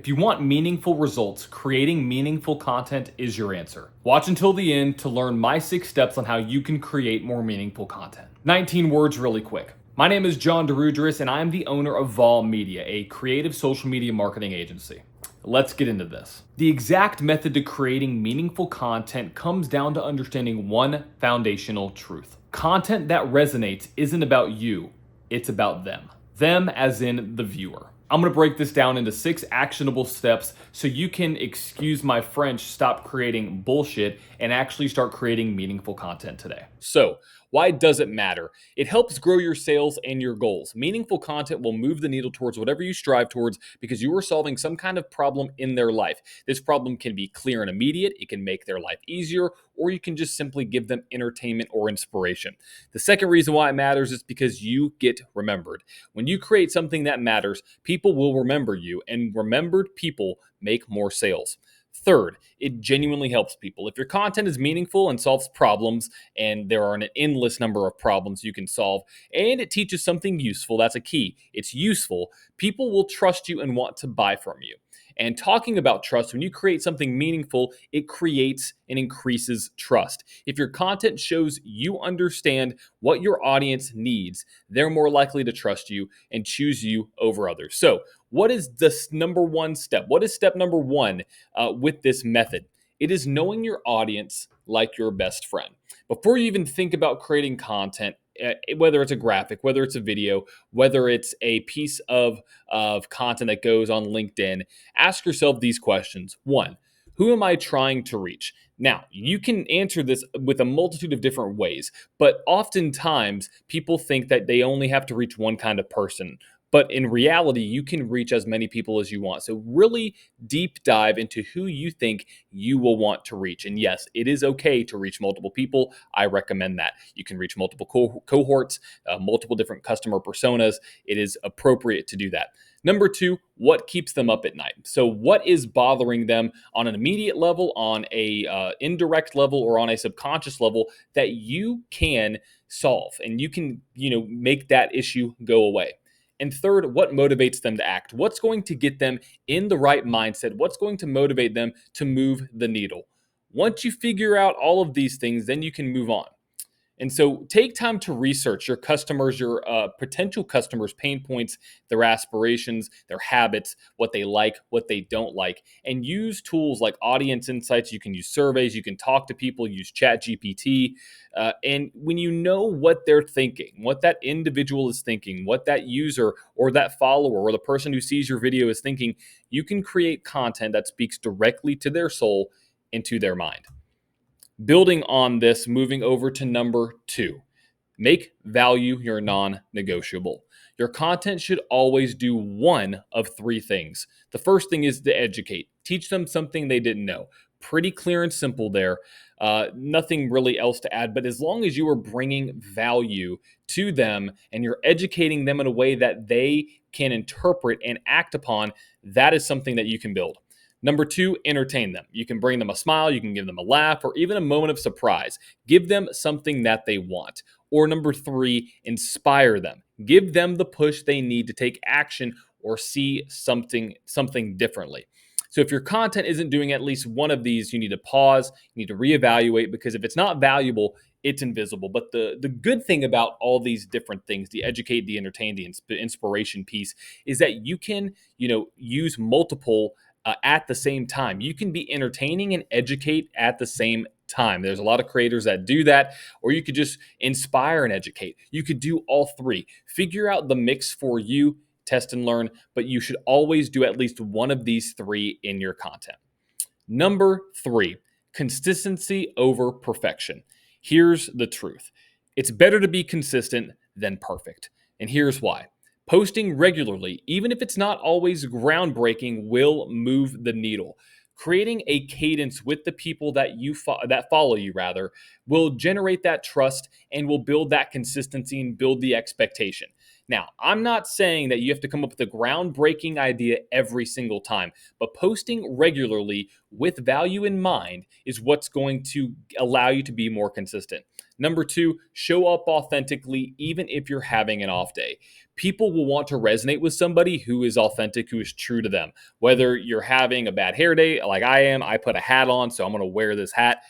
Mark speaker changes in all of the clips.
Speaker 1: If you want meaningful results, creating meaningful content is your answer. Watch until the end to learn my 6 steps on how you can create more meaningful content. 19 words really quick. My name is John DeRudris and I am the owner of Vol Media, a creative social media marketing agency. Let's get into this. The exact method to creating meaningful content comes down to understanding one foundational truth. Content that resonates isn't about you, it's about them. Them as in the viewer. I'm gonna break this down into 6 actionable steps so you can, excuse my French, stop creating bullshit and actually start creating meaningful content today. So, why does it matter? It helps grow your sales and your goals. Meaningful content will move the needle towards whatever you strive towards because you are solving some kind of problem in their life. This problem can be clear and immediate, it can make their life easier, or you can just simply give them entertainment or inspiration. The second reason why it matters is because you get remembered. When you create something that matters, people will remember you, and remembered people make more sales. Third, it genuinely helps people. If your content is meaningful and solves problems, and there are an endless number of problems you can solve, and it teaches something useful, that's a key. It's useful. People will trust you and want to buy from you. And talking about trust, when you create something meaningful, it creates and increases trust. If your content shows you understand what your audience needs, they're more likely to trust you and choose you over others. So, what is this number one step? What is step number one with this method? It is knowing your audience like your best friend. Before you even think about creating content, whether it's a graphic, whether it's a video, whether it's a piece of content that goes on LinkedIn, ask yourself these questions. 1, who am I trying to reach? Now, you can answer this with a multitude of different ways, but oftentimes people think that they only have to reach one kind of person. But in reality, you can reach as many people as you want. So really deep dive into who you think you will want to reach. And yes, it is okay to reach multiple people. I recommend that. You can reach multiple cohorts, multiple different customer personas. It is appropriate to do that. Number 2, what keeps them up at night? So what is bothering them on an immediate level, on a indirect level, or on a subconscious level that you can solve and you can, make that issue go away? And third, what motivates them to act? What's going to get them in the right mindset? What's going to motivate them to move the needle? Once you figure out all of these things, then you can move on. And so take time to research your customers, your potential customers' pain points, their aspirations, their habits, what they like, what they don't like, and use tools like audience insights. You can use surveys, you can talk to people, use ChatGPT. And when you know what they're thinking, what that individual is thinking, what that user or that follower or the person who sees your video is thinking, you can create content that speaks directly to their soul and to their mind. Building on this, moving over to number 2, make value your non-negotiable. Your content should always do one of 3 things. The first thing is to educate. Teach them something they didn't know. Pretty clear and simple there. Nothing really else to add, but as long as you are bringing value to them and you're educating them in a way that they can interpret and act upon, that is something that you can build. Number 2, entertain them. You can bring them a smile, you can give them a laugh, or even a moment of surprise. Give them something that they want. Or number 3, inspire them. Give them the push they need to take action or see something differently. So if your content isn't doing at least one of these, you need to pause, you need to reevaluate, because if it's not valuable, it's invisible. But the good thing about all these different things, the educate, the entertain, the inspiration piece, is that you can, use multiple at the same time. You can be entertaining and educate at the same time. There's a lot of creators that do that, or you could just inspire and educate. You could do all 3. Figure out the mix for you, test and learn, but you should always do at least one of these 3 in your content. Number 3, consistency over perfection. Here's the truth. It's better to be consistent than perfect. And here's why. Posting regularly, even if it's not always groundbreaking, will move the needle. Creating a cadence with the people that that follow you will generate that trust and will build that consistency and build the expectation. Now, I'm not saying that you have to come up with a groundbreaking idea every single time, but posting regularly with value in mind is what's going to allow you to be more consistent. Number two, show up authentically even if you're having an off day. People will want to resonate with somebody who is authentic, who is true to them. Whether you're having a bad hair day, like I am, I put a hat on, so I'm going to wear this hat.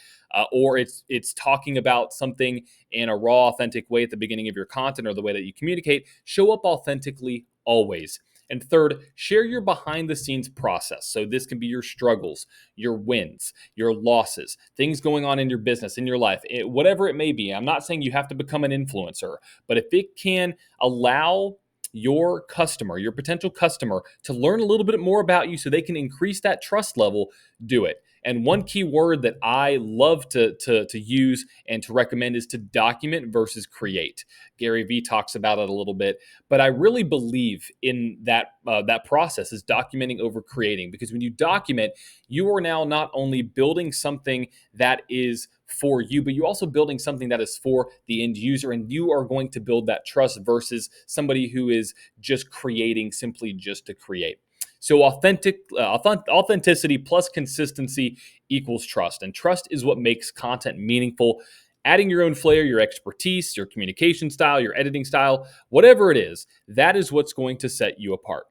Speaker 1: Or it's talking about something in a raw, authentic way at the beginning of your content or the way that you communicate. Show up authentically always. And third, share your behind the scenes process. So this can be your struggles, your wins, your losses, things going on in your business, in your life, whatever it may be. I'm not saying you have to become an influencer, but if it can allow your customer, your potential customer, to learn a little bit more about you so they can increase that trust level, do it. And one key word that I love to use and to recommend is to document versus create. Gary Vee talks about it a little bit, but I really believe in that process is documenting over creating, because when you document, you are now not only building something that is for you, but you're also building something that is for the end user, and you are going to build that trust versus somebody who is just creating simply just to create. So authenticity plus consistency equals trust, and trust is what makes content meaningful. Adding your own flair, your expertise, your communication style, your editing style, whatever it is, that is what's going to set you apart.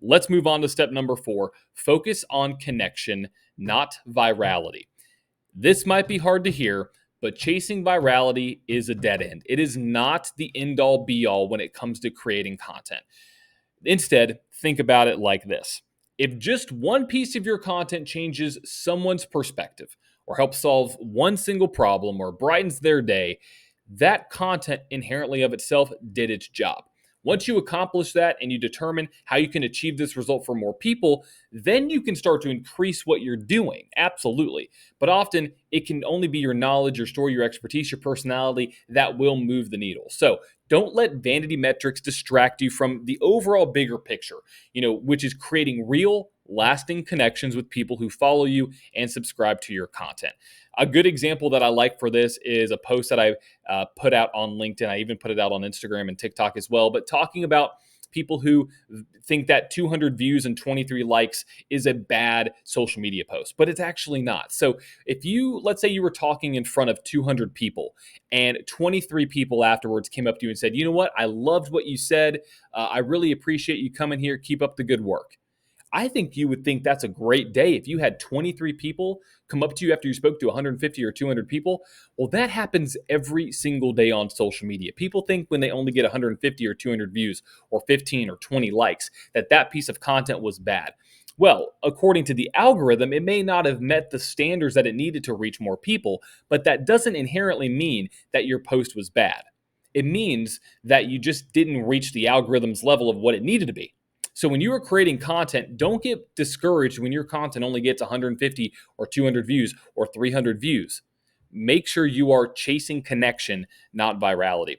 Speaker 1: Let's move on to step number 4. Focus on connection, not virality. This might be hard to hear, but chasing virality is a dead end. It is not the end all be all when it comes to creating content. Instead, think about it like this. If just one piece of your content changes someone's perspective, or helps solve one single problem, or brightens their day, that content inherently of itself did its job. Once you accomplish that and you determine how you can achieve this result for more people, then you can start to increase what you're doing. Absolutely. But often it can only be your knowledge, your story, your expertise, your personality that will move the needle. So don't let vanity metrics distract you from the overall bigger picture, which is creating real, lasting connections with people who follow you and subscribe to your content. A good example that I like for this is a post that I put out on LinkedIn. I even put it out on Instagram and TikTok as well, but talking about people who think that 200 views and 23 likes is a bad social media post, but it's actually not. So if let's say you were talking in front of 200 people and 23 people afterwards came up to you and said, you know what, I loved what you said. I really appreciate you coming here. Keep up the good work. I think you would think that's a great day if you had 23 people come up to you after you spoke to 150 or 200 people. Well, that happens every single day on social media. People think when they only get 150 or 200 views or 15 or 20 likes that piece of content was bad. Well, according to the algorithm, it may not have met the standards that it needed to reach more people, but that doesn't inherently mean that your post was bad. It means that you just didn't reach the algorithm's level of what it needed to be. So when you are creating content, don't get discouraged when your content only gets 150 or 200 views or 300 views. Make sure you are chasing connection, not virality.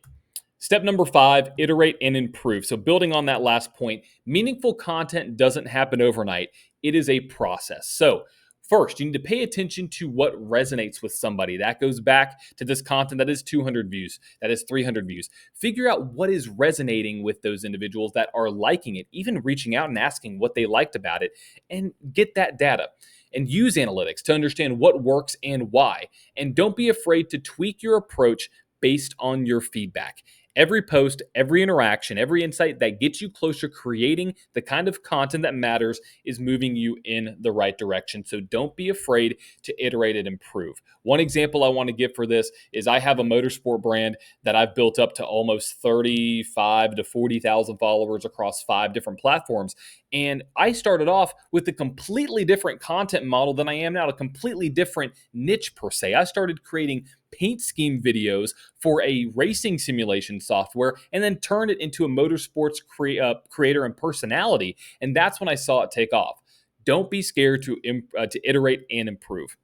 Speaker 1: Step number 5, iterate and improve. So building on that last point, meaningful content doesn't happen overnight. It is a process. So first, you need to pay attention to what resonates with somebody. That goes back to this content that is 200 views, that is 300 views. Figure out what is resonating with those individuals that are liking it, even reaching out and asking what they liked about it, and get that data. And use analytics to understand what works and why. And don't be afraid to tweak your approach based on your feedback. Every post, every interaction, every insight that gets you closer to creating the kind of content that matters is moving you in the right direction. So don't be afraid to iterate and improve. One example I want to give for this is I have a motorsport brand that I've built up to almost 35 to 40,000 followers across 5 different platforms. And I started off with a completely different content model than I am now, a completely different niche per se. I started creating paint scheme videos for a racing simulation software and then turned it into a motorsports creator and personality. And that's when I saw it take off. Don't be scared to iterate and improve.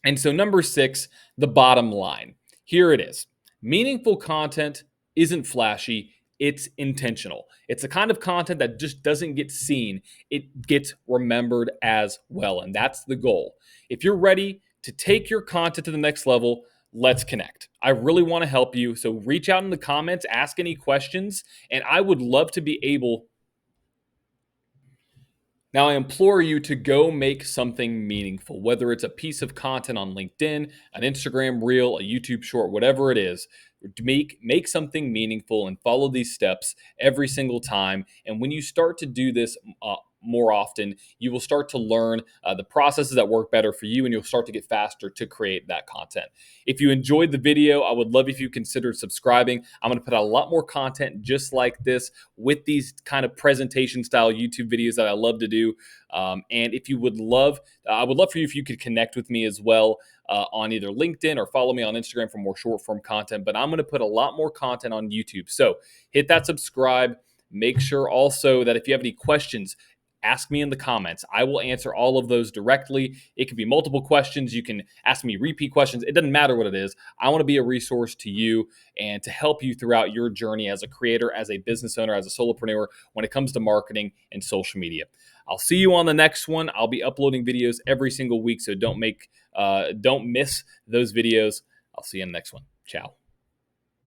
Speaker 1: And so number 6, the bottom line. Here it is. Meaningful content isn't flashy. It's intentional. It's the kind of content that just doesn't get seen. It gets remembered as well. And that's the goal. If you're ready to take your content to the next level, let's connect. I really want to help you. So reach out in the comments, ask any questions, and I would love to be able. Now, I implore you to go make something meaningful, whether it's a piece of content on LinkedIn, an Instagram reel, a YouTube short, whatever it is. Make something meaningful and follow these steps every single time. And when you start to do this more often, you will start to learn the processes that work better for you, and you'll start to get faster to create that content. If you enjoyed the video, I would love if you considered subscribing. I'm going to put out a lot more content just like this with these kind of presentation style YouTube videos that I love to do. And if you would love, I would love for you if you could connect with me as well on either LinkedIn or follow me on Instagram for more short form content. But I'm going to put a lot more content on YouTube. So hit that subscribe. Make sure also that if you have any questions, ask me in the comments. I will answer all of those directly. It could be multiple questions. You can ask me repeat questions. It doesn't matter what it is. I want to be a resource to you and to help you throughout your journey as a creator, as a business owner, as a solopreneur when it comes to marketing and social media. I'll see you on the next one. I'll be uploading videos every single week, so don't miss those videos. I'll see you in the next one. Ciao.